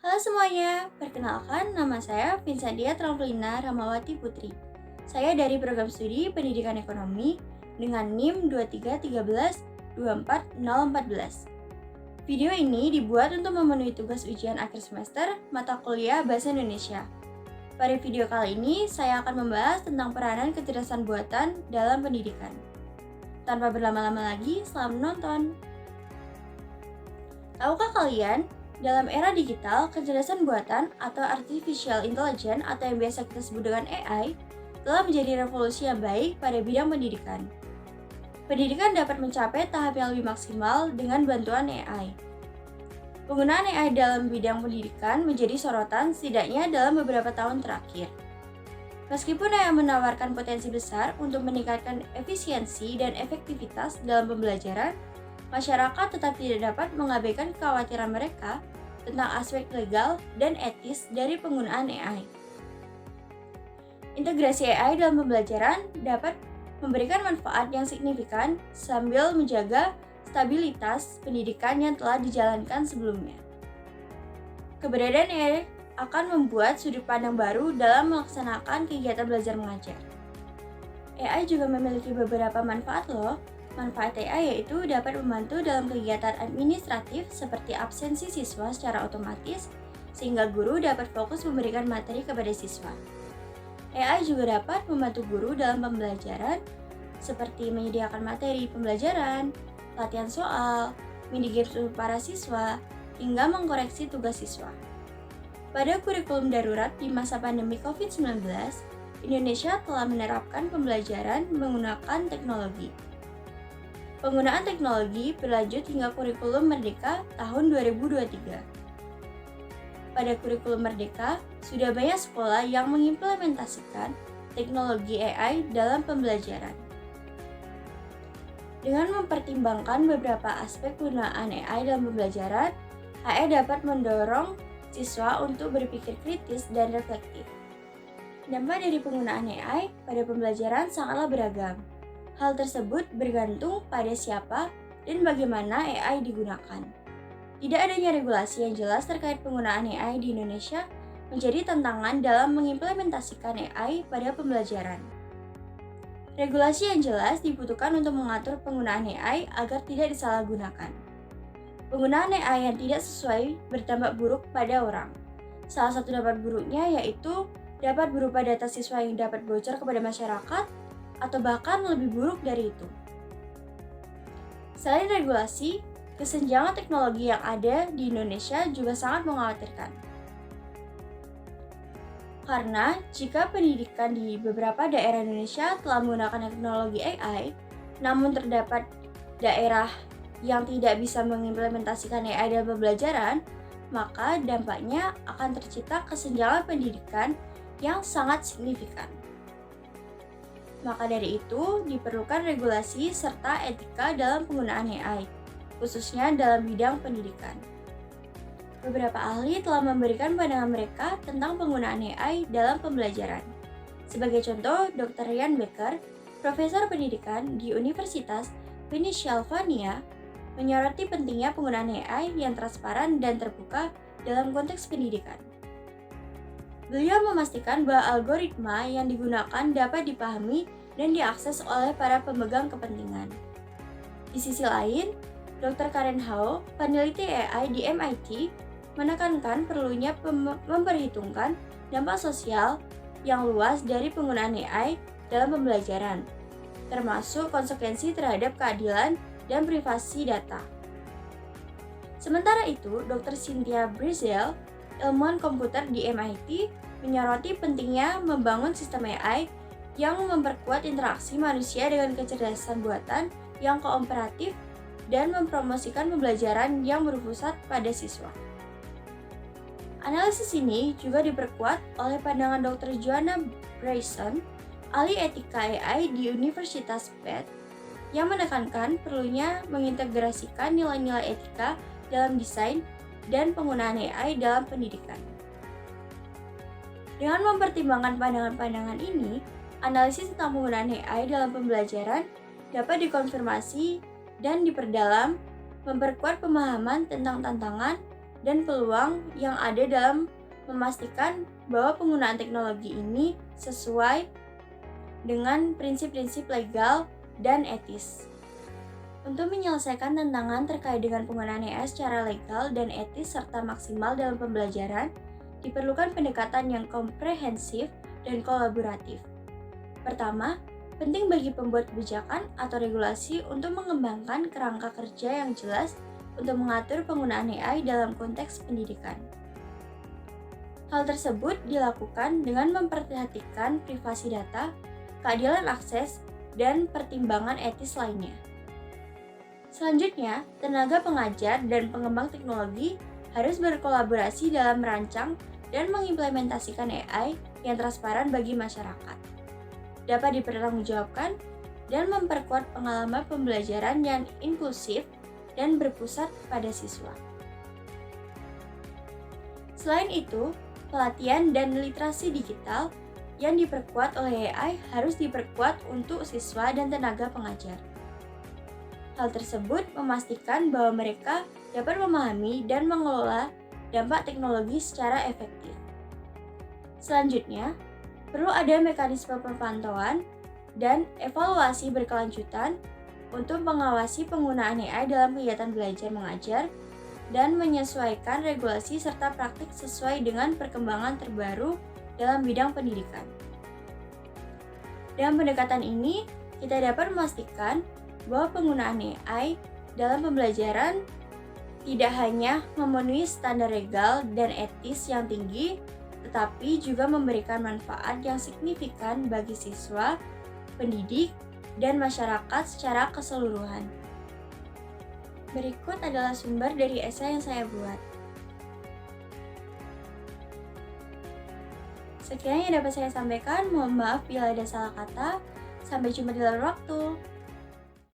Halo semuanya, perkenalkan nama saya Vinsandia Tramplina Ramawati Putri. Saya dari program studi Pendidikan Ekonomi dengan NIM 231324014. Video ini dibuat untuk memenuhi tugas ujian akhir semester mata kuliah Bahasa Indonesia. Pada video kali ini, saya akan membahas tentang peranan kecerdasan buatan dalam pendidikan. Tanpa berlama-lama lagi, selamat menonton! Tahukah kalian, dalam era digital, kecerdasan buatan atau artificial intelligence atau yang biasa kita sebut dengan AI telah menjadi revolusi yang baik pada bidang pendidikan. Pendidikan dapat mencapai tahap yang lebih maksimal dengan bantuan AI. Penggunaan AI dalam bidang pendidikan menjadi sorotan setidaknya dalam beberapa tahun terakhir. Meskipun AI menawarkan potensi besar untuk meningkatkan efisiensi dan efektivitas dalam pembelajaran, masyarakat tetap tidak dapat mengabaikan kekhawatiran mereka tentang aspek legal dan etis dari penggunaan AI. Integrasi AI dalam pembelajaran dapat memberikan manfaat yang signifikan sambil menjaga stabilitas pendidikan yang telah dijalankan sebelumnya. Keberadaan AI akan membuat sudut pandang baru dalam melaksanakan kegiatan belajar mengajar. AI juga memiliki beberapa manfaat loh. Manfaat AI yaitu dapat membantu dalam kegiatan administratif seperti absensi siswa secara otomatis, sehingga guru dapat fokus memberikan materi kepada siswa. AI juga dapat membantu guru dalam pembelajaran, seperti menyediakan materi pembelajaran, latihan soal, mini-games untuk para siswa, hingga mengkoreksi tugas siswa. Pada kurikulum darurat di masa pandemi COVID-19, Indonesia telah menerapkan pembelajaran menggunakan teknologi. Penggunaan teknologi berlanjut hingga kurikulum Merdeka tahun 2023. Pada kurikulum Merdeka, sudah banyak sekolah yang mengimplementasikan teknologi AI dalam pembelajaran. Dengan mempertimbangkan beberapa aspek penggunaan AI dalam pembelajaran, AI dapat mendorong siswa untuk berpikir kritis dan reflektif. Dampak dari penggunaan AI pada pembelajaran sangatlah beragam. Hal tersebut bergantung pada siapa dan bagaimana AI digunakan. Tidak adanya regulasi yang jelas terkait penggunaan AI di Indonesia menjadi tantangan dalam mengimplementasikan AI pada pembelajaran. Regulasi yang jelas dibutuhkan untuk mengatur penggunaan AI agar tidak disalahgunakan. Penggunaan AI yang tidak sesuai berdampak buruk pada orang. Salah satu dampak buruknya yaitu dapat berupa data siswa yang dapat bocor kepada masyarakat, atau bahkan lebih buruk dari itu. Selain regulasi, kesenjangan teknologi yang ada di Indonesia juga sangat mengkhawatirkan. Karena jika pendidikan di beberapa daerah Indonesia telah menggunakan teknologi AI, namun terdapat daerah yang tidak bisa mengimplementasikan AI dalam pembelajaran, maka dampaknya akan tercipta kesenjangan pendidikan yang sangat signifikan. Maka dari itu, diperlukan regulasi serta etika dalam penggunaan AI, khususnya dalam bidang pendidikan. Beberapa ahli telah memberikan pandangan mereka tentang penggunaan AI dalam pembelajaran. Sebagai contoh, Dr. Ryan Becker, Profesor Pendidikan di Universitas Pennsylvania, menyoroti pentingnya penggunaan AI yang transparan dan terbuka dalam konteks pendidikan. Beliau memastikan bahwa algoritma yang digunakan dapat dipahami dan diakses oleh para pemegang kepentingan. Di sisi lain, Dr. Karen Hao, peneliti AI di MIT, menekankan perlunya memperhitungkan dampak sosial yang luas dari penggunaan AI dalam pembelajaran, termasuk konsekuensi terhadap keadilan dan privasi data. Sementara itu, Dr. Cynthia Brezel, ilmuwan komputer di MIT, menyoroti pentingnya membangun sistem AI yang memperkuat interaksi manusia dengan kecerdasan buatan yang kooperatif dan mempromosikan pembelajaran yang berpusat pada siswa. Analisis ini juga diperkuat oleh pandangan Dr. Joanna Bryson, ahli etika AI di Universitas Bath, yang menekankan perlunya mengintegrasikan nilai-nilai etika dalam desain dan penggunaan AI dalam pendidikan. Dengan mempertimbangkan pandangan-pandangan ini, analisis tentang penggunaan AI dalam pembelajaran dapat dikonfirmasi dan diperdalam, memperkuat pemahaman tentang tantangan dan peluang yang ada dalam memastikan bahwa penggunaan teknologi ini sesuai dengan prinsip-prinsip legal dan etis. Untuk menyelesaikan tantangan terkait dengan penggunaan AI secara legal dan etis serta maksimal dalam pembelajaran, diperlukan pendekatan yang komprehensif dan kolaboratif. Pertama, penting bagi pembuat kebijakan atau regulasi untuk mengembangkan kerangka kerja yang jelas untuk mengatur penggunaan AI dalam konteks pendidikan. Hal tersebut dilakukan dengan memperhatikan privasi data, keadilan akses, dan pertimbangan etis lainnya. Selanjutnya, tenaga pengajar dan pengembang teknologi harus berkolaborasi dalam merancang dan mengimplementasikan AI yang transparan bagi masyarakat, dapat dipertanggungjawabkan, dan memperkuat pengalaman pembelajaran yang inklusif dan berpusat pada siswa. Selain itu, pelatihan dan literasi digital yang diperkuat oleh AI harus diperkuat untuk siswa dan tenaga pengajar. Hal tersebut memastikan bahwa mereka dapat memahami dan mengelola dampak teknologi secara efektif. Selanjutnya, perlu ada mekanisme pemantauan dan evaluasi berkelanjutan untuk mengawasi penggunaan AI dalam kegiatan belajar mengajar dan menyesuaikan regulasi serta praktik sesuai dengan perkembangan terbaru dalam bidang pendidikan. Dengan pendekatan ini, kita dapat memastikan bahwa penggunaan AI dalam pembelajaran tidak hanya memenuhi standar legal dan etis yang tinggi, tetapi juga memberikan manfaat yang signifikan bagi siswa, pendidik, dan masyarakat secara keseluruhan. Berikut adalah sumber dari esai yang saya buat. Sekian yang dapat saya sampaikan, mohon maaf bila ada salah kata. Sampai jumpa di lain waktu.